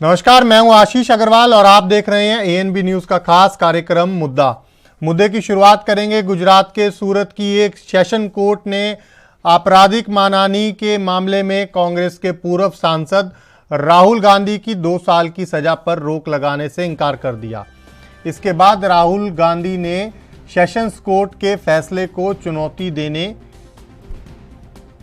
नमस्कार, मैं हूं आशीष अग्रवाल और आप देख रहे हैं एएनबी न्यूज का खास कार्यक्रम मुद्दे की शुरुआत करेंगे। गुजरात के सूरत की एक सेशन कोर्ट ने आपराधिक मानहानि के मामले में कांग्रेस के पूर्व सांसद राहुल गांधी की 2 साल की सजा पर रोक लगाने से इनकार कर दिया। इसके बाद राहुल गांधी ने सेशंस कोर्ट के फैसले को चुनौती देने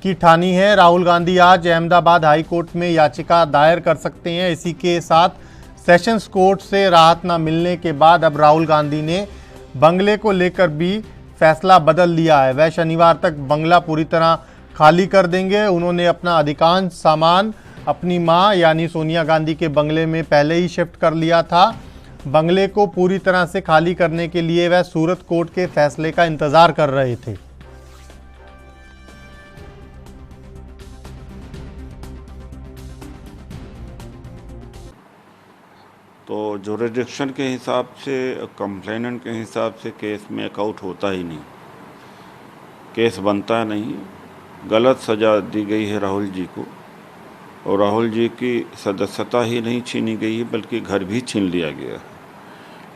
की ठानी है। राहुल गांधी आज अहमदाबाद हाई कोर्ट में याचिका दायर कर सकते हैं। इसी के साथ सेशंस कोर्ट से राहत न मिलने के बाद अब राहुल गांधी ने बंगले को लेकर भी फैसला बदल लिया है। वह शनिवार तक बंगला पूरी तरह खाली कर देंगे। उन्होंने अपना अधिकांश सामान अपनी मां यानी सोनिया गांधी के बंगले में पहले ही शिफ्ट कर लिया था। बंगले को पूरी तरह से खाली करने के लिए वह सूरत कोर्ट के फैसले का इंतजार कर रहे थे। तो जुरिडिक्शन के हिसाब से, कंप्लेनेंट के हिसाब से केस में अकाउंट होता ही नहीं, केस बनता नहीं। गलत सज़ा दी गई है राहुल जी को, और राहुल जी की सदस्यता ही नहीं छीनी गई है बल्कि घर भी छीन लिया गया है।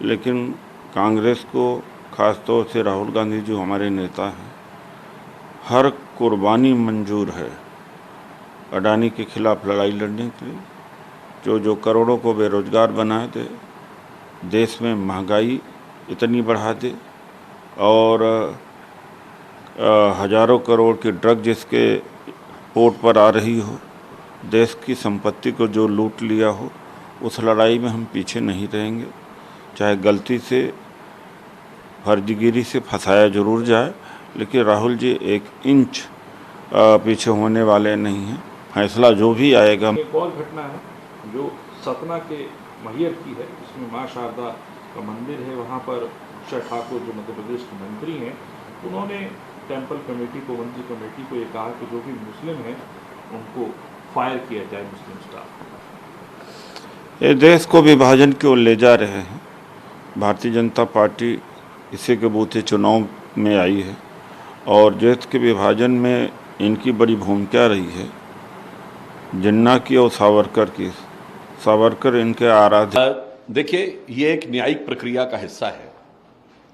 लेकिन कांग्रेस को, ख़ास तौर से राहुल गांधी जो हमारे नेता हैं, हर कुर्बानी मंजूर है अडानी के खिलाफ लड़ाई लड़ने के लिए, जो करोड़ों को बेरोजगार बना दे, देश में महंगाई इतनी बढ़ा दे, और हजारों करोड़ की ड्रग जिसके पोर्ट पर आ रही हो, देश की संपत्ति को जो लूट लिया हो, उस लड़ाई में हम पीछे नहीं रहेंगे। चाहे गलती से, फर्जीगिरी से फंसाया जरूर जाए, लेकिन राहुल जी 1 इंच पीछे होने वाले नहीं हैं। फैसला जो भी आएगा। एक और घटना है जो सतना के मैहर की है, जिसमें माँ शारदा का मंदिर है। वहाँ पर उषा ठाकुर जो मध्य प्रदेश के मंत्री हैं, उन्होंने टेम्पल कमेटी को, मंदिर कमेटी को ये कहा कि जो भी मुस्लिम हैं उनको फायर किया जाए, मुस्लिम स्टाफ। ये देश को विभाजन की ओर ले जा रहे हैं। भारतीय जनता पार्टी इसी के बूते चुनाव में आई है, और देश के विभाजन में इनकी बड़ी भूमिका रही है। जिन्ना की और सावरकर की। सावरकर इनके आराध्य। देखिए, ये एक न्यायिक प्रक्रिया का हिस्सा है,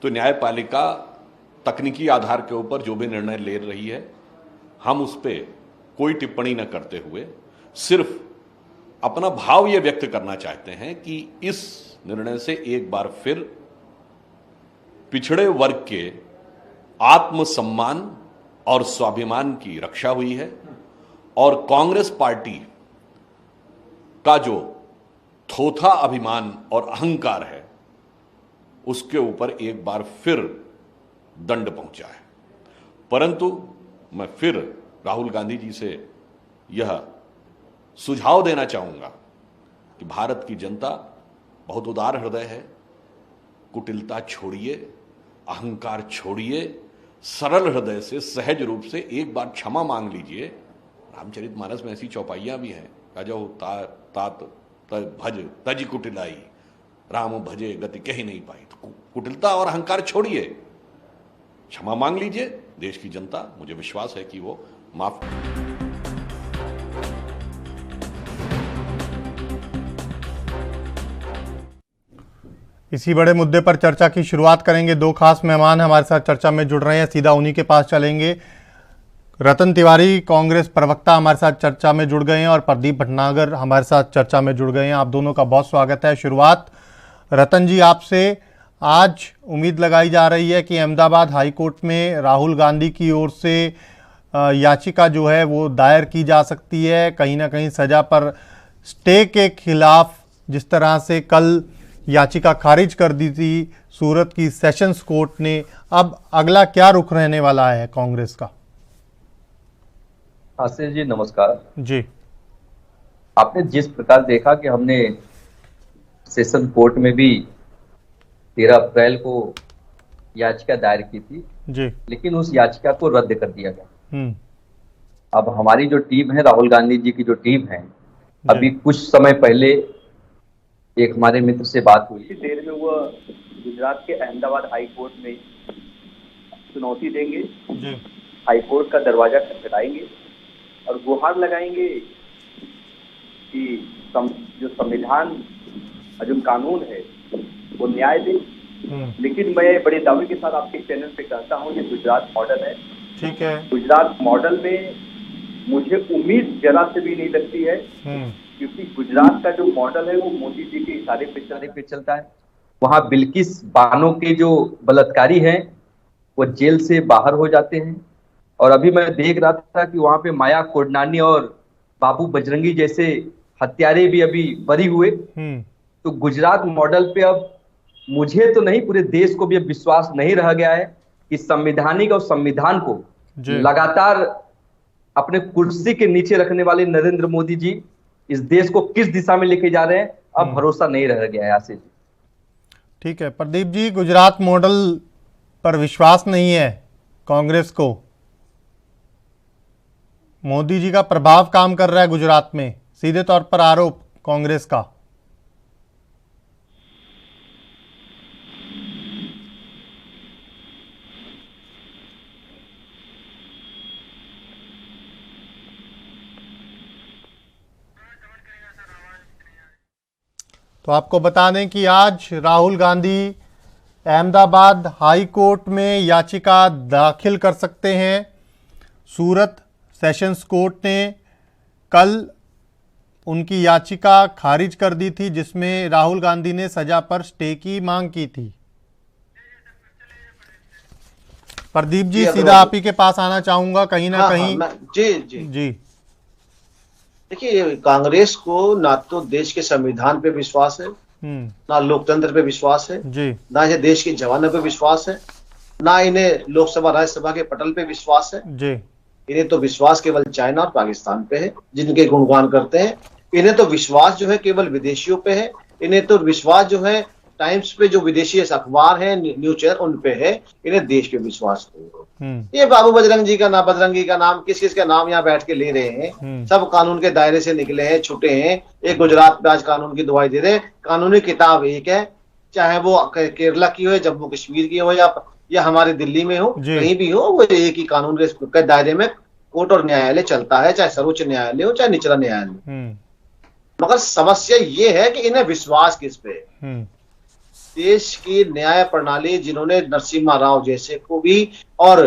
तो न्यायपालिका तकनीकी आधार के ऊपर जो भी निर्णय ले रही है, हम उस पर कोई टिप्पणी न करते हुए सिर्फ अपना भाव ये व्यक्त करना चाहते हैं कि इस निर्णय से एक बार फिर पिछड़े वर्ग के आत्मसम्मान और स्वाभिमान की रक्षा हुई है, और कांग्रेस पार्टी का जो थोथा अभिमान और अहंकार है, उसके ऊपर एक बार फिर दंड पहुंचा है। परंतु मैं फिर राहुल गांधी जी से यह सुझाव देना चाहूंगा कि भारत की जनता बहुत उदार हृदय है। कुटिलता छोड़िए, अहंकार छोड़िए, सरल हृदय से, सहज रूप से एक बार क्षमा मांग लीजिए। रामचरितमानस में ऐसी चौपाइयां भी हैं, राजो तात भज तज कुटिलाई, राम भजे गति कही नहीं पाई। तो कुटिलता और अहंकार छोड़िए, क्षमा मांग लीजिए। देश की जनता, मुझे विश्वास है कि वो माफ। इसी बड़े मुद्दे पर चर्चा की शुरुआत करेंगे। 2 खास मेहमान हमारे साथ चर्चा में जुड़ रहे हैं, सीधा उन्हीं के पास चलेंगे। रतन तिवारी, कांग्रेस प्रवक्ता, हमारे साथ चर्चा में जुड़ गए हैं, और प्रदीप भटनागर हमारे साथ चर्चा में जुड़ गए हैं। आप दोनों का बहुत स्वागत है। शुरुआत रतन जी आपसे। आज उम्मीद लगाई जा रही है कि अहमदाबाद हाई कोर्ट में राहुल गांधी की ओर से याचिका जो है वो दायर की जा सकती है, कहीं ना कहीं सजा पर स्टे के खिलाफ। जिस तरह से कल याचिका खारिज कर दी थी सूरत की सेशंस कोर्ट ने, अब अगला क्या रुख रहने वाला है कांग्रेस का? आशीष जी नमस्कार जी। आपने जिस प्रकार देखा कि हमने सेशन कोर्ट में भी 13 अप्रैल को याचिका दायर की थी जी, लेकिन उस याचिका को रद्द कर दिया गया। हम्म। अब हमारी जो टीम है, राहुल गांधी जी की जो टीम है, अभी कुछ समय पहले एक हमारे मित्र से बात हुई, देर में वो गुजरात के अहमदाबाद हाई कोर्ट में चुनौती देंगे, हाई कोर्ट का दरवाजा खटखटाएंगे और गुहार लगाएंगे कि जो संविधान जो कानून है वो न्याय दे। लेकिन मैं बड़े दावे के साथ आपके चैनल पे कहता हूँ ये गुजरात मॉडल है। ठीक है। गुजरात मॉडल में मुझे उम्मीद जरा से भी नहीं लगती है, क्योंकि गुजरात का जो मॉडल है वो मोदी जी के इशारे पे चलता है। वहाँ बिल्किस बानो के जो बलात्कारी हैं वो जेल से बाहर हो जाते हैं, और अभी मैं देख रहा था कि वहाँ पे माया कोडनानी और बाबू बजरंगी जैसे हत्यारे भी अभी बरी हुए। तो गुजरात मॉडल पे अब मुझे तो नहीं, पूरे देश को भी अब विश्वास नहीं रह गया है कि संवैधानिक और संविधान को लगातार अपने कुर्सी के नीचे रखने वाले नरेंद्र मोदी जी इस देश को किस दिशा में लेके जा रहे हैं, अब भरोसा नहीं रह गया है आशीष जी। ठीक है प्रदीप जी, गुजरात मॉडल पर विश्वास नहीं है कांग्रेस को, मोदी जी का प्रभाव काम कर रहा है गुजरात में, सीधे तौर पर आरोप कांग्रेस का। तो आपको बता दें कि आज राहुल गांधी अहमदाबाद हाई कोर्ट में याचिका दाखिल कर सकते हैं। सूरत सेशंस कोर्ट ने कल उनकी याचिका खारिज कर दी थी, जिसमें राहुल गांधी ने सजा पर स्टे की मांग की थी। प्रदीप जी, सीधा आप ही के पास आना चाहूंगा कहीं ना कहीं। जी देखिए, कांग्रेस को ना तो देश के संविधान पे विश्वास है, ना लोकतंत्र पे विश्वास है जी, ना इन्हें देश के जवानों पे विश्वास है, ना इन्हें लोकसभा राज्यसभा के पटल पे विश्वास है जी। इन्हें तो विश्वास केवल चाइना और पाकिस्तान पे है, जिनके गुणगान करते हैं। इन्हें तो विश्वास जो है केवल विदेशियों पे है। इन्हें तो विश्वास जो है टाइम्स पे, जो विदेशी अखबार है, न्यूज चैनल, उन पे है। इन्हें देश पे विश्वास नहीं। ये बाबू बजरंगी का नाम किस किस का नाम यहाँ बैठ के ले रहे हैं। सब कानून के दायरे से निकले हैं, छूटे हैं। एक गुजरात में आज कानून की दुहाई दे रहे। कानूनी किताब एक है, चाहे वो केरला की हो, जम्मू कश्मीर की हो, या हमारे दिल्ली में हो, कहीं भी हो, वो एक ही कानून के दायरे में कोर्ट और न्यायालय चलता है, चाहे सर्वोच्च न्यायालय हो, चाहे निचला न्यायालय। मगर समस्या ये है कि इन्हें विश्वास किस पे। देश की न्याय प्रणाली, जिन्होंने नरसिम्हा राव जैसे को भी और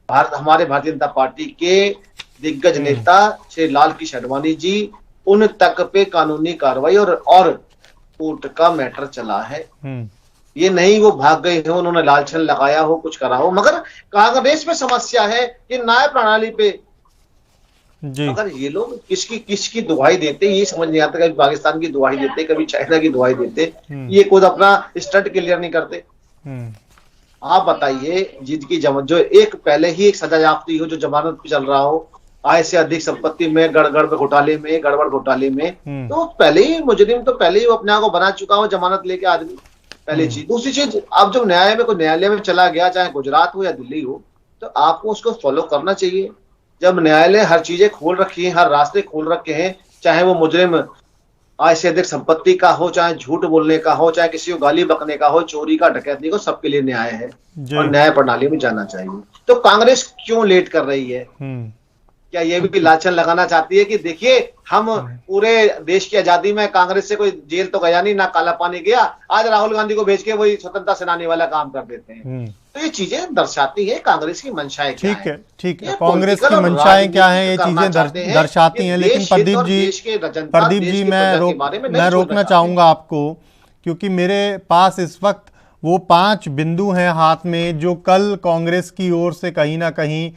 हमारे भारतीय जनता पार्टी के दिग्गज नेता श्री लाल कृष्ण आडवाणी जी, उन तक पे कानूनी कार्रवाई और कोर्ट का मैटर चला है। ये नहीं वो भाग गए हो, उन्होंने लालछन लगाया हो, कुछ करा हो। मगर कांग्रेस में समस्या है कि न्याय प्रणाली पे जी। अगर ये लोग किसकी दुहाई देते, ये समझ नहीं आता। कभी पाकिस्तान की दुहाई देते, कभी चाइना की दुहाई देते, ये खुद अपना स्टंट क्लियर नहीं करते। आप बताइए, जिनकी जो एक पहले ही एक सजा याफ्ती हो, जो जमानत पे चल रहा हो, आय से अधिक संपत्ति में गड़बड़ घोटाले में, तो पहले ही मुजरिम, तो पहले ही वो अपने आप को बना चुका हो जमानत लेके आदमी। पहली चीज। दूसरी चीज, अब जब न्यायालय में चला गया, चाहे गुजरात हो या दिल्ली हो, तो आपको उसको फॉलो करना चाहिए। जब न्यायालय हर चीजें खोल रखी है, हर रास्ते खोल रखे हैं, चाहे वो मुजरिम आय से अधिक संपत्ति का हो, चाहे झूठ बोलने का हो, चाहे किसी को गाली बकने का हो, चोरी का, डकैती को, सबके लिए न्याय है और न्याय प्रणाली में जाना चाहिए। तो कांग्रेस क्यों लेट कर रही है? क्या ये भी लालचन लगाना चाहती है कि देखिए, हम पूरे देश की आजादी में कांग्रेस से कोई जेल तो गया नहीं, ना काला पानी गया, आज राहुल गांधी को भेज के वही स्वतंत्रता सेनानी वाला काम कर देते हैं। तो ये चीजें दर्शाती है कांग्रेस की मंशाएं क्या है। ठीक है, कांग्रेस की मंशाएं क्या है, ये चीजें दर्शाती हैं। लेकिन प्रदीप जी, मैं रोकना चाहूंगा आपको, क्योंकि मेरे पास इस वक्त वो 5 बिंदु हैं हाथ में, जो कल कांग्रेस की ओर से कहीं ना कहीं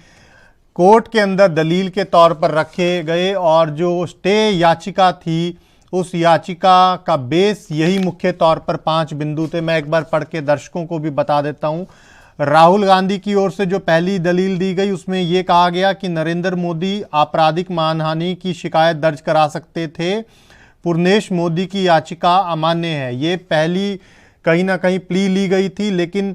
कोर्ट के अंदर दलील के तौर पर रखे गए, और जो स्टे याचिका थी, उस याचिका का बेस यही मुख्य तौर पर 5 बिंदु थे। मैं एक बार पढ़ के दर्शकों को भी बता देता हूं। राहुल गांधी की ओर से जो पहली दलील दी गई, उसमें यह कहा गया कि नरेंद्र मोदी आपराधिक मानहानि की शिकायत दर्ज करा सकते थे। पूर्णेश मोदी की याचिका अमान्य है। ये पहली कहीं ना कहीं प्ली ली गई थी, लेकिन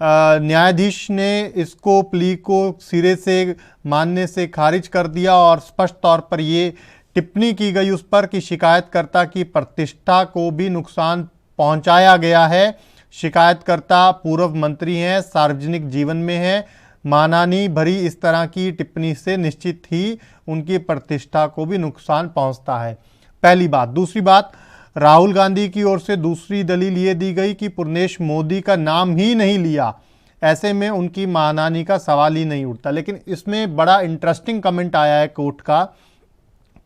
न्यायाधीश ने इसको प्ली को सिरे से मानने से खारिज कर दिया, और स्पष्ट तौर पर ये टिप्पणी की गई उस पर कि शिकायतकर्ता की प्रतिष्ठा को भी नुकसान पहुंचाया गया है। शिकायतकर्ता पूर्व मंत्री हैं, सार्वजनिक जीवन में हैं, मानहानि भरी इस तरह की टिप्पणी से निश्चित ही उनकी प्रतिष्ठा को भी नुकसान पहुंचता है। पहली बात। दूसरी बात, राहुल गांधी की ओर से दूसरी दलील ये दी गई कि पुर्णेश मोदी का नाम ही नहीं लिया, ऐसे में उनकी मानहानि का सवाल ही नहीं उठता। लेकिन इसमें बड़ा इंटरेस्टिंग कमेंट आया है कोर्ट का।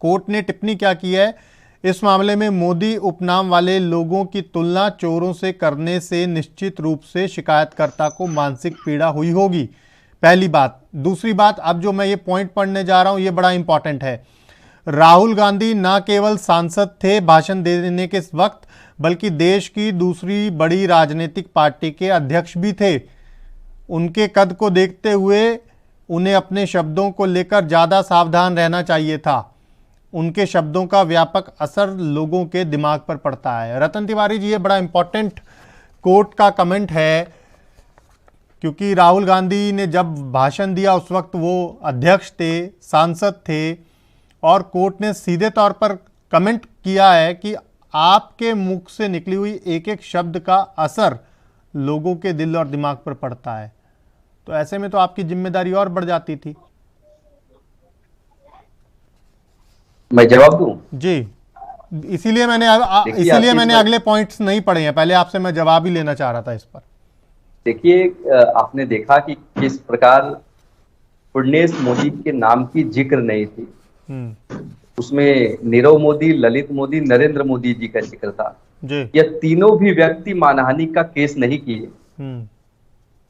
कोर्ट ने टिप्पणी क्या की है, इस मामले में मोदी उपनाम वाले लोगों की तुलना चोरों से करने से निश्चित रूप से शिकायतकर्ता को मानसिक पीड़ा हुई होगी, पहली बात। दूसरी बात, अब जो मैं ये पॉइंट पढ़ने जा रहा हूं ये बड़ा इंपॉर्टेंट है। राहुल गांधी न केवल सांसद थे भाषण देने के वक्त, बल्कि देश की दूसरी बड़ी राजनीतिक पार्टी के अध्यक्ष भी थे। उनके कद को देखते हुए उन्हें अपने शब्दों को लेकर ज्यादा सावधान रहना चाहिए था। उनके शब्दों का व्यापक असर लोगों के दिमाग पर पड़ता है। रतन तिवारी जी, ये बड़ा इंपॉर्टेंट कोर्ट का कमेंट है, क्योंकि राहुल गांधी ने जब भाषण दिया उस वक्त वो अध्यक्ष थे, सांसद थे, और कोर्ट ने सीधे तौर पर कमेंट किया है कि आपके मुख से निकली हुई एक एक शब्द का असर लोगों के दिल और दिमाग पर पड़ता है। तो ऐसे में तो आपकी जिम्मेदारी और बढ़ जाती थी। मैं जवाब दूं? जी, इसीलिए मैंने अगले पॉइंट्स नहीं पढ़े हैं, पहले आपसे मैं जवाब ही लेना चाह रहा था इस पर। देखिए, आपने देखा कि किस प्रकार पुर्णेश मोदी के नाम की जिक्र नहीं थी। उसमें नीरव मोदी, ललित मोदी, नरेंद्र मोदी जी का जिक्र था। ये तीनों भी व्यक्ति मानहानि का केस नहीं किए।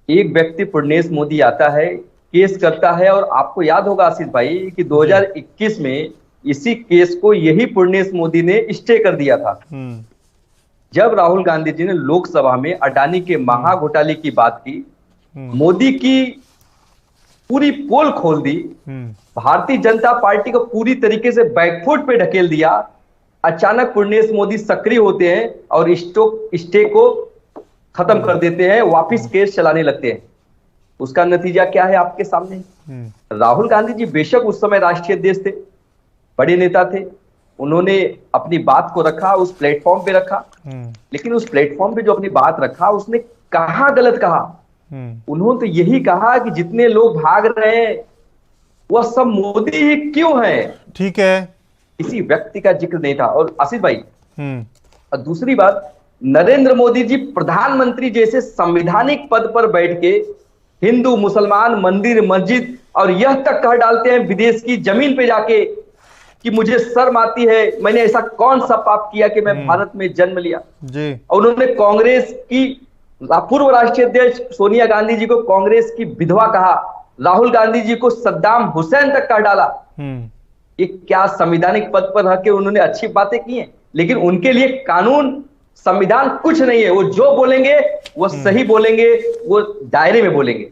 एक व्यक्ति पुर्णेश मोदी आता है, केस करता है, और आपको याद होगा आशीष भाई कि 2021 में इसी केस को यही पुर्णेश मोदी ने स्टे कर दिया था। जब राहुल गांधी जी ने लोकसभा में अडानी के महाघोटाले की बात की, मोदी की पूरी पोल खोल दी, भारतीय जनता पार्टी को पूरी तरीके से बैकफुट पे ढकेल दिया, अचानक पुर्णेश मोदी सक्रिय होते हैं और स्टे को खत्म कर देते हैं, वापिस केस चलाने लगते हैं। उसका नतीजा क्या है आपके सामने। राहुल गांधी जी बेशक उस समय राष्ट्रीय अध्यक्ष थे, बड़े नेता थे, उन्होंने अपनी बात को रखा, उस प्लेटफॉर्म पे रखा, लेकिन उस प्लेटफॉर्म पे जो अपनी बात रखा उसने कहा गलत कहा। उन्होंने तो यही कहा कि जितने लोग भाग रहे हैं वह सब मोदी ही क्यों है। ठीक है, किसी व्यक्ति का जिक्र नहीं था। और आशीष भाई, और दूसरी बात, नरेंद्र मोदी जी प्रधानमंत्री जैसे संवैधानिक पद पर बैठ के हिंदू मुसलमान, मंदिर मस्जिद, और यह तक कह डालते हैं विदेश की जमीन पे जाके कि मुझे शर्म आती है, मैंने ऐसा कौन सा पाप किया कि मैं भारत में जन्म लिया जी। और उन्होंने कांग्रेस की पूर्व राष्ट्रीय अध्यक्ष सोनिया गांधी जी को कांग्रेस की विधवा कहा, राहुल गांधी जी को सद्दाम हुसैन तक कह डाला। ये क्या संवैधानिक पद पर रह के उन्होंने अच्छी बातें की हैं, लेकिन उनके लिए कानून संविधान कुछ नहीं है। वो जो बोलेंगे वो सही बोलेंगे, वो दायरे में बोलेंगे।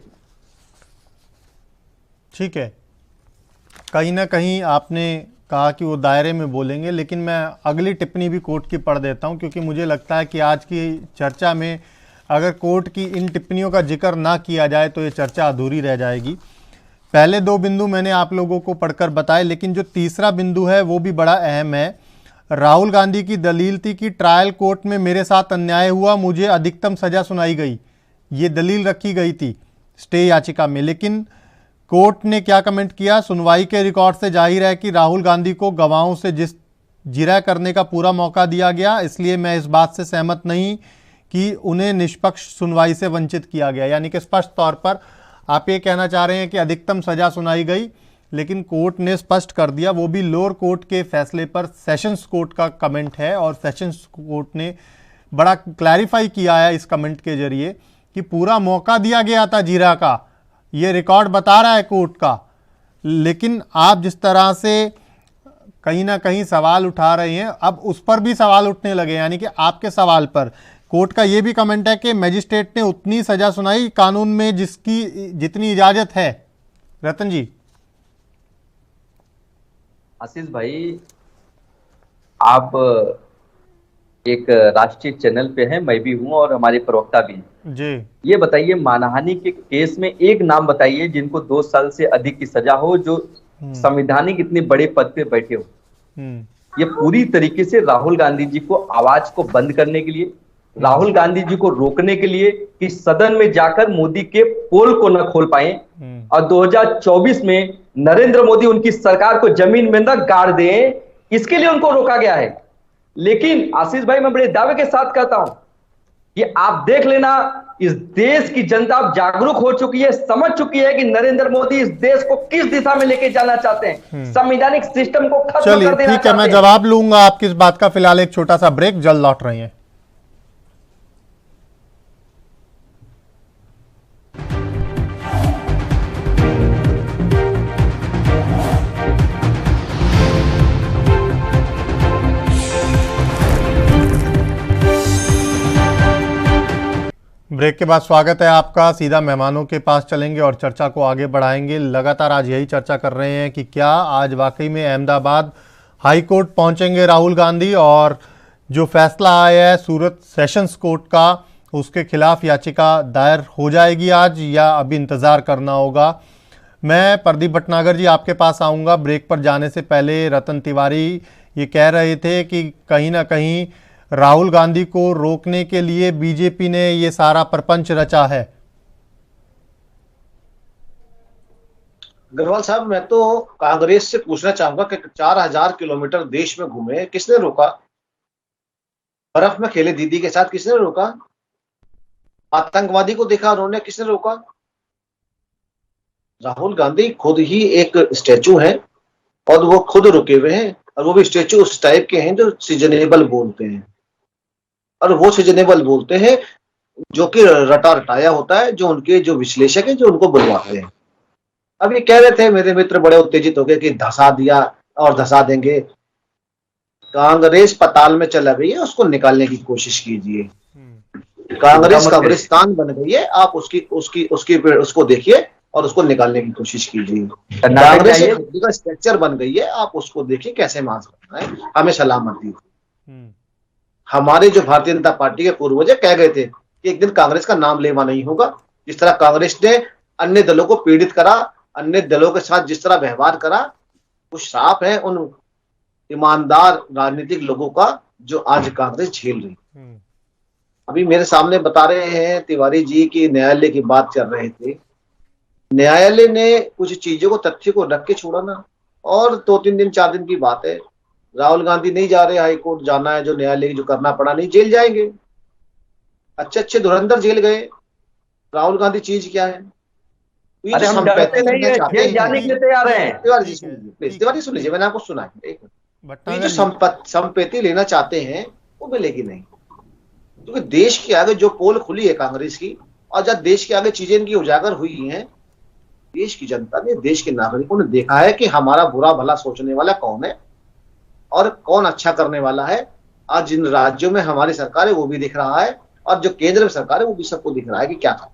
ठीक है, कहीं ना कहीं आपने कहा कि वो दायरे में बोलेंगे, लेकिन मैं अगली टिप्पणी भी कोर्ट की पढ़ देता हूं, क्योंकि मुझे लगता है कि आज की चर्चा में अगर कोर्ट की इन टिप्पणियों का जिक्र ना किया जाए तो ये चर्चा अधूरी रह जाएगी। पहले दो बिंदु मैंने आप लोगों को पढ़कर बताए, लेकिन जो तीसरा बिंदु है वो भी बड़ा अहम है। राहुल गांधी की दलील थी कि ट्रायल कोर्ट में मेरे साथ अन्याय हुआ, मुझे अधिकतम सजा सुनाई गई। ये दलील रखी गई थी स्टे याचिका में, लेकिन कोर्ट ने क्या कमेंट किया, सुनवाई के रिकॉर्ड से जाहिर है कि राहुल गांधी को गवाहों से जिरह करने का पूरा मौका दिया गया, इसलिए मैं इस बात से सहमत नहीं कि उन्हें निष्पक्ष सुनवाई से वंचित किया गया। यानी कि स्पष्ट तौर पर आप ये कहना चाह रहे हैं कि अधिकतम सजा सुनाई गई, लेकिन कोर्ट ने स्पष्ट कर दिया, वो भी लोअर कोर्ट के फैसले पर सेशंस कोर्ट का कमेंट है, और सेशंस कोर्ट ने बड़ा क्लैरिफाई किया है इस कमेंट के जरिए कि पूरा मौका दिया गया था जिरह का, ये रिकॉर्ड बता रहा है कोर्ट का। लेकिन आप जिस तरह से कहीं ना कहीं सवाल उठा रहे हैं, अब उस पर भी सवाल उठने लगे, यानी कि आपके सवाल पर कोर्ट का यह भी कमेंट है कि मजिस्ट्रेट ने उतनी सजा सुनाई कानून में जितनी इजाजत है। रतन जी। आशीष भाई, आप एक राष्ट्रीय चैनल पे हैं, मैं भी हूं और हमारे प्रवक्ता भी हैं जी। ये बताइए, मानहानि के केस में एक नाम बताइए जिनको 2 साल से अधिक की सजा हो, जो संवैधानिक इतने बड़े पद पे बैठे हो। ये पूरी तरीके से राहुल गांधी जी को आवाज को बंद करने के लिए, राहुल गांधी जी को रोकने के लिए कि सदन में जाकर मोदी के पोल को न खोल पाए, और 2024 में नरेंद्र मोदी उनकी सरकार को जमीन में न गाड़ दें, इसके लिए उनको रोका गया है। लेकिन आशीष भाई, मैं बड़े दावे के साथ कहता हूं कि आप देख लेना, इस देश की जनता अब जागरूक हो चुकी है, समझ चुकी है कि नरेंद्र मोदी इस देश को किस दिशा में लेके जाना चाहते हैं, संवैधानिक सिस्टम को खत्म कर देना चाहते हैं। ठीक है, मैं जवाब लूंगा आपकी इस बात का। फिलहाल एक छोटा सा ब्रेक, जल्द लौट रहे हैं। ब्रेक के बाद स्वागत है आपका। सीधा मेहमानों के पास चलेंगे और चर्चा को आगे बढ़ाएंगे। लगातार आज यही चर्चा कर रहे हैं कि क्या आज वाकई में अहमदाबाद हाई कोर्ट पहुंचेंगे राहुल गांधी, और जो फैसला आया है सूरत सेशंस कोर्ट का, उसके खिलाफ याचिका दायर हो जाएगी आज, या अभी इंतज़ार करना होगा। मैं प्रदीप भटनागर जी आपके पास आऊँगा। ब्रेक पर जाने से पहले रतन तिवारी ये कह रहे थे कि कहीं ना कहीं राहुल गांधी को रोकने के लिए बीजेपी ने ये सारा प्रपंच रचा है। अग्रवाल साहब, मैं तो कांग्रेस से पूछना चाहूंगा कि 4000 किलोमीटर देश में घूमे, किसने रोका? बर्फ में खेले दीदी के साथ, किसने रोका? आतंकवादी को देखा उन्होंने, किसने रोका? राहुल गांधी खुद ही एक स्टैचू है और वो खुद रुके हुए हैं, और वो भी स्टैचू उस टाइप के हैं जो सीजनेबल बोलते हैं, और वो सीजनेबल बोलते हैं जो कि रटा रटाया होता है, जो उनके जो विश्लेषक है जो उनको बुलवाते हैं। अब ये कह रहे थे मेरे मित्र बड़े उत्तेजित हो गए कि धसा दिया और धसा देंगे। कांग्रेस पताल में चला गई है, उसको निकालने की कोशिश कीजिए। कांग्रेस कब्रिस्तान बन गई है, आप उसको देखिए और उसको निकालने की कोशिश कीजिए। कांग्रेस एक का स्ट्रक्चर बन गई है, आप उसको देखिए कैसे मार्च करना है। हमें सलामती हमारे जो भारतीय जनता पार्टी के पूर्वज कह गए थे कि एक दिन कांग्रेस का नाम लेवा नहीं होगा। जिस तरह कांग्रेस ने अन्य दलों को पीड़ित करा, अन्य दलों के साथ जिस तरह व्यवहार करा, वो श्राप है उन ईमानदार राजनीतिक लोगों का जो आज कांग्रेस झेल रही। अभी मेरे सामने बता रहे हैं तिवारी जी की न्यायालय की बात कर रहे थे। न्यायालय ने कुछ चीजों को, तथ्य को रख के छोड़ा ना, और 2-3 दिन 4 दिन की बात है। राहुल गांधी नहीं जा रहे हाई कोर्ट, जाना है जो न्यायालय जो करना पड़ा, नहीं जेल जाएंगे। अच्छे धुरंधर जेल गए, राहुल गांधी चीज क्या है? अरे हम डरते नहीं है, जेल जाने के लिए तैयार हैं। तिवारी जी सुन लीजिए, तिवारी सुन लीजिए, मैंने आपको सुना है। एक मिनट, जो संपत्ति लेना चाहते हैं वो मिलेगी नहीं, क्योंकि देश के आगे जो पोल खुली है कांग्रेस की, और जब देश के आगे चीजें इनकी उजागर हुई हैं, देश की जनता ने, देश के नागरिकों ने देखा है कि हमारा बुरा भला सोचने वाला कौन है और कौन अच्छा करने वाला है। आज जिन राज्यों में हमारी सरकार है वो भी दिख रहा है, और जो केंद्र में सरकार है वो भी सबको दिख रहा है कि क्या था।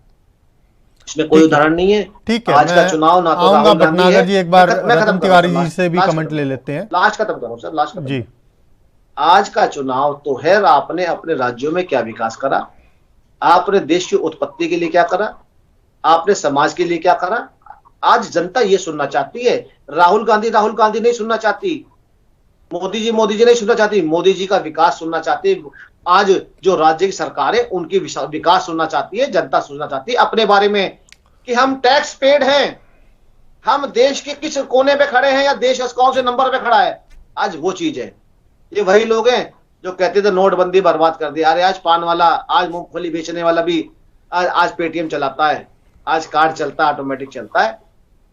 इसमें कोई उदाहरण नहीं है। ठीक है, आज का चुनाव ना तो राहुल गांधी है। जी एक बार रतन तिवारी जी से भी कमेंट ले लेते हैं। लास्ट खत्म करो सर, लास्ट जी। आज का चुनाव तो है, आपने अपने राज्यों में क्या विकास करा, आपने देश की उत्पत्ति के लिए क्या करा, आपने समाज के लिए क्या करा। आज जनता ये सुनना चाहती है। राहुल गांधी नहीं सुनना चाहती, मोदी जी नहीं सुनना चाहती, मोदी जी का विकास सुनना चाहती है। आज जो राज्य की सरकार है उनकी विकास सुनना चाहती है, जनता सुनना चाहती है अपने बारे में कि हम टैक्स पेड हैं, हम देश के किस कोने पे खड़े हैं, या देश कौन से नंबर पे खड़ा है। आज वो चीज है। ये वही लोग हैं जो कहते थे नोटबंदी बर्बाद कर दी। अरे आज पान वाला, आज मूंगफली बेचने वाला भी आज पेटीएम चलाता है, आज कार्ड चलता है, ऑटोमेटिक चलता है।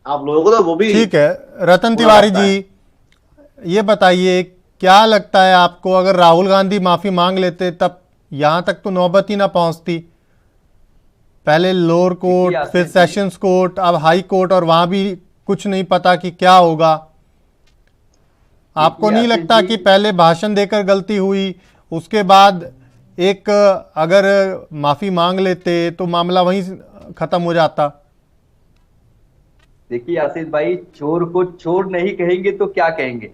आप लोगों को तो वो भी ठीक है। रतन तिवारी जी ये बताइए, क्या लगता है आपको, अगर राहुल गांधी माफी मांग लेते तब यहां तक तो नौबत ही ना पहुंचती? पहले लोअर कोर्ट, फिर सेशंस कोर्ट, अब हाई कोर्ट, और वहां भी कुछ नहीं पता कि क्या होगा। आपको नहीं लगता कि पहले भाषण देकर गलती हुई, उसके बाद एक अगर माफी मांग लेते तो मामला वहीं खत्म हो जाता? देखिए आशीष भाई, चोर को चोर नहीं कहेंगे तो क्या कहेंगे।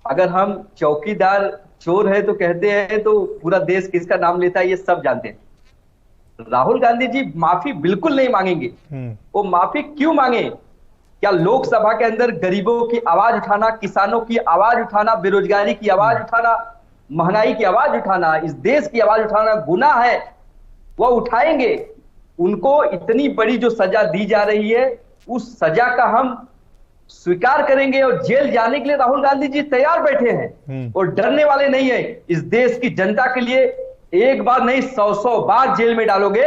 अगर हम चौकीदार चोर है तो कहते हैं, तो पूरा देश किसका नाम लेता है ये सब जानते हैं। राहुल गांधी जी माफी बिल्कुल नहीं मांगेंगे। वो माफी क्यों मांगे? क्या लोकसभा के अंदर गरीबों की आवाज उठाना, किसानों की आवाज उठाना, बेरोजगारी की आवाज उठाना, महंगाई की आवाज उठाना, इस देश की आवाज उठाना गुनाह है? वो उठाएंगे। उनको इतनी बड़ी जो सजा दी जा रही है, उस सजा का हम स्वीकार करेंगे और जेल जाने के लिए राहुल गांधी जी तैयार बैठे हैं और डरने वाले नहीं है। इस देश की जनता के लिए एक बार नहीं 100 बार जेल में डालोगे,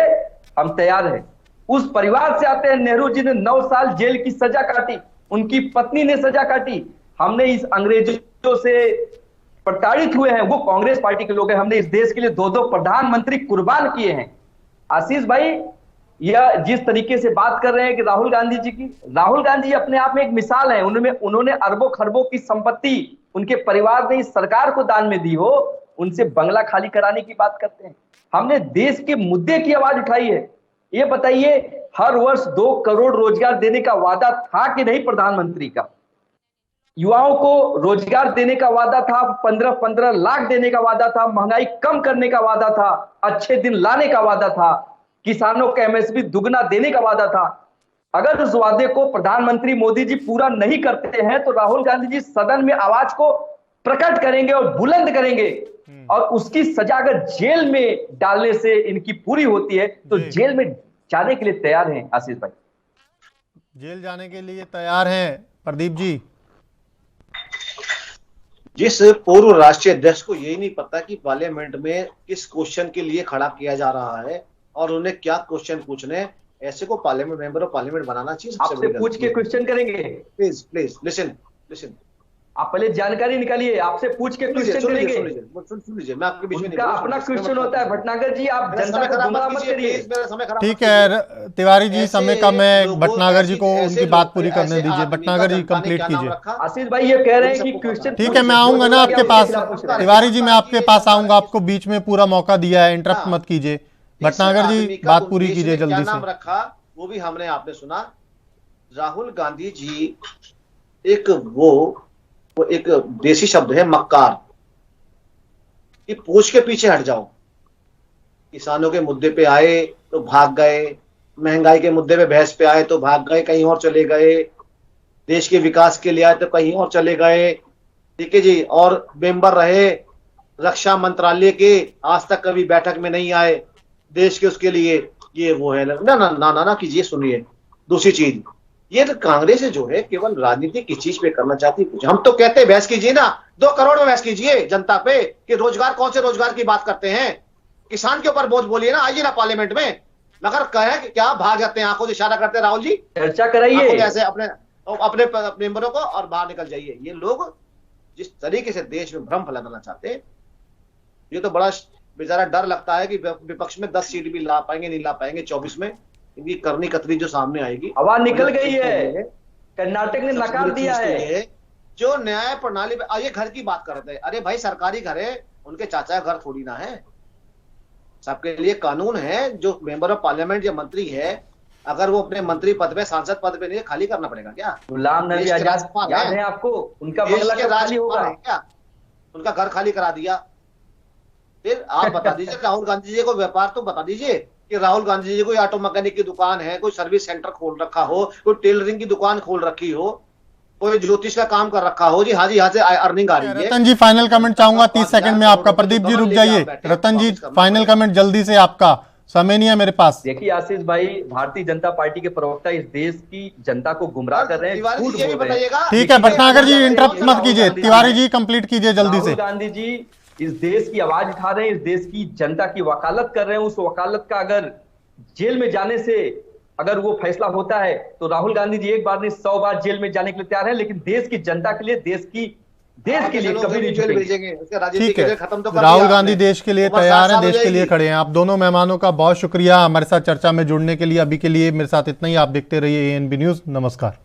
हम तैयार हैं। उस परिवार से आते हैं, नेहरू जी ने 9 साल जेल की सजा काटी, उनकी पत्नी ने सजा काटी। हमने इस अंग्रेजों से प्रताड़ित हुए हैं, वो कांग्रेस पार्टी के लोग हैं। हमने इस देश के लिए 2 प्रधानमंत्री कुर्बान किए हैं। आशीष भाई, यह जिस तरीके से बात कर रहे हैं कि राहुल गांधी जी की, राहुल गांधी अपने आप में एक मिसाल है। उन्होंने अरबों खरबों की संपत्ति उनके परिवार ने इस सरकार को दान में दी हो, उनसे बंगला खाली कराने की बात करते हैं। हमने देश के मुद्दे की आवाज उठाई है। ये बताइए, हर वर्ष 2 करोड़ रोजगार देने का वादा था कि नहीं प्रधानमंत्री का? युवाओं को रोजगार देने का वादा था, 15-15 लाख देने का वादा था, महंगाई कम करने का वादा था, अच्छे दिन लाने का वादा था, किसानों का एमएसपी दुगना देने का वादा था। अगर उस वादे को प्रधानमंत्री मोदी जी पूरा नहीं करते हैं तो राहुल गांधी जी सदन में आवाज को प्रकट करेंगे और बुलंद करेंगे, और उसकी सजा अगर जेल में डालने से इनकी पूरी होती है तो जेल में जाने के लिए तैयार हैं। आशीष भाई, जेल जाने के लिए तैयार हैं प्रदीप जी। जिस पूर्व राष्ट्रीय अध्यक्ष को यही नहीं पता कि पार्लियामेंट में किस क्वेश्चन के लिए खड़ा किया जा रहा है और उन्हें क्या क्वेश्चन पूछने हैं, ऐसे को पार्लियामेंट मेंबर ऑफ पार्लियामेंट बनाना चाहिए। आपसे पूछ के क्वेश्चन करेंगे। प्लीज प्लीज लिसन, आप पहले जानकारी निकालिए, आपसे पूछ के क्वेश्चन करेंगे। सुन लीजिए, मैं आपके बीच में उनका अपना क्वेश्चन होता है। भटनागर जी, आप जनता को गुमराह मत करिए। ठीक है तिवारी जी, समय कम है, भटनागर जी को उनकी बात पूरी करने दीजिए। भटनागर जी कंप्लीट कीजिए। आशीष भाई ये कह रहे हैं कि क्वेश्चन, ठीक है, मैं आऊंगा ना आपके पास। तिवारी जी, मैं आपके पास आऊंगा, आपको बीच में पूरा मौका दिया है, इंटरप्ट मत कीजिए। भटनागर जी बात पूरी कीजिए जल्दी से। रखा वो भी हमने आपने सुना। राहुल गांधी जी वो एक देसी शब्द है मक्कार, कि पूछ के पीछे हट जाओ। किसानों के मुद्दे पे आए तो भाग गए, महंगाई के मुद्दे पे बहस पे आए तो भाग गए, कहीं और चले गए, देश के विकास के लिए आए तो कहीं और चले गए। ठीक है जी, और मेंबर रहे रक्षा मंत्रालय के, आज तक कभी बैठक में नहीं आए देश के उसके लिए। ये वो है ना ना ना ना, ना कीजिए। सुनिए, दूसरी चीज, ये तो कांग्रेस जो है केवल राजनीति किस चीज पे करना चाहती है। हम तो कहते हैं बहस कीजिए ना, 2 करोड़ में बहस कीजिए जनता पे कि रोजगार, कौन से रोजगार की बात करते हैं। किसान के ऊपर बोझ बोलिए ना, आइए ना पार्लियामेंट में। मगर कहे कि क्या भाग जाते हैं, आंखों से इशारा करते हैं राहुल जी, चर्चा कराइए ऐसे अपने मेंबरों को और बाहर निकल जाइए। ये लोग जिस तरीके से देश में भ्रम फैलाना चाहते हैं, ये तो बड़ा बेचारा डर लगता है कि विपक्ष में 10 सीट भी ला पाएंगे नहीं ला पाएंगे 24 में। इनकी करनी कतरी जो सामने आएगी, हवा निकल गई है, कर्नाटक ने नकार दिया है। जो न्याय प्रणाली पे ये घर की बात करते हैं, अरे भाई सरकारी घर है, उनके चाचा का घर थोड़ी ना है। सबके लिए कानून है। जो मेंबर ऑफ पार्लियामेंट या मंत्री है, अगर वो अपने मंत्री पद पे, सांसद पद पे नहीं, खाली करना पड़ेगा क्या? गुलाम नबी आजाद याद है आपको? उनका बंगला खाली होगा क्या? उनका घर खाली करा दिया। फिर आप बता दीजिए राहुल गांधी जी को व्यापार तो बता दीजिए कि राहुल गांधी जी कोई ऑटो मैकेनिक की दुकान है, कोई सर्विस सेंटर खोल रखा हो, कोई टेलरिंग की दुकान खोल रखी हो, कोई ज्योतिष का काम कर रखा हो। जी हाँ जी, यहाँ से अर्निंग आ रही है। रतन जी फाइनल कमेंट चाहूंगा 30 सेकंड में आपका। प्रदीप जी रुक जाइए। रतन जी फाइनल कमेंट जल्दी से, आपका समय नहीं है मेरे पास। देखिए आशीष भाई, भारतीय जनता पार्टी के प्रवक्ता इस देश की जनता को गुमराह कर रहे हैं, झूठ बोल रहे हैं। ठीक है भटनागर जी, इंटरप्ट मत कीजिए। तिवारी जी कंप्लीट कीजिए जल्दी से। राहुल गांधी जी इस देश की आवाज उठा रहे हैं, इस देश की जनता की वकालत कर रहे हैं। उस वकालत का अगर जेल में जाने से अगर वो फैसला होता है तो राहुल गांधी जी एक बार नहीं 100 बार जेल में जाने के लिए तैयार है, लेकिन देश की जनता के लिए, देश के लिए कभी नहीं झुकेंगे। ठीक है, राहुल गांधी देश के लिए तैयार हैं, देश के लिए खड़े हैं। आप दोनों मेहमानों का बहुत शुक्रिया हमारे साथ चर्चा में जुड़ने के लिए। अभी के लिए मेरे साथ इतना ही। आप देखते रहिए ANB न्यूज। नमस्कार।